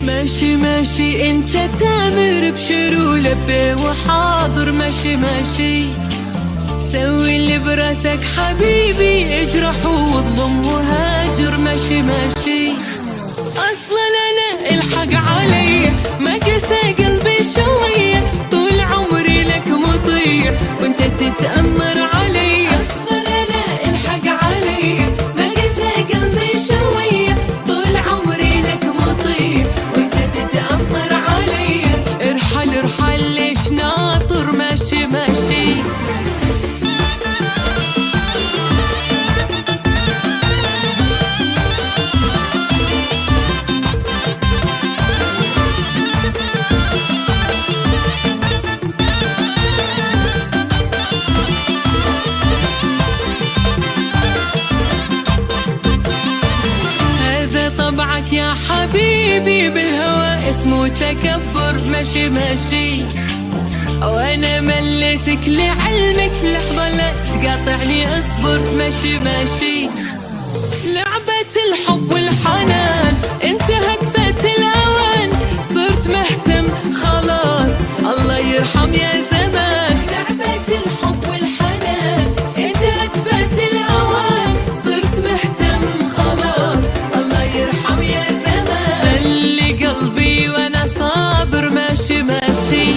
ماشي ماشي انت تامر بشر ولبي وحاضر، ماشي ماشي سوي اللي براسك حبيبي، اجرح وظلم وهاجر، ماشي ماشي اصلا انا الحق علي ما قسى قلبي شويه، طول عمري لك مطيع وانت تتأمر علي. اصلا انا الحق علي ما قسى قلبي شويه، طول عمري لك مطيع وانت تتأمر علي. ارحل ارحل ليش ناطر، ماشي ماشي طبعك يا حبيبي بالهوى اسمه تكبر، ماشي ماشي وانا مليتك لعلمك لحظة لا تقاطعني اصبر، ماشي ماشي لعبة الحب والحنان انتهت فات الاوان، صرت مهتم خلاص الله يرحم يا زمان. لعبة الحب والحنان انتهت فات الاوان، صرت مهتم خلاص الله يرحم يا زمان. اللي قلبي وانا صابر، ماشي ماشي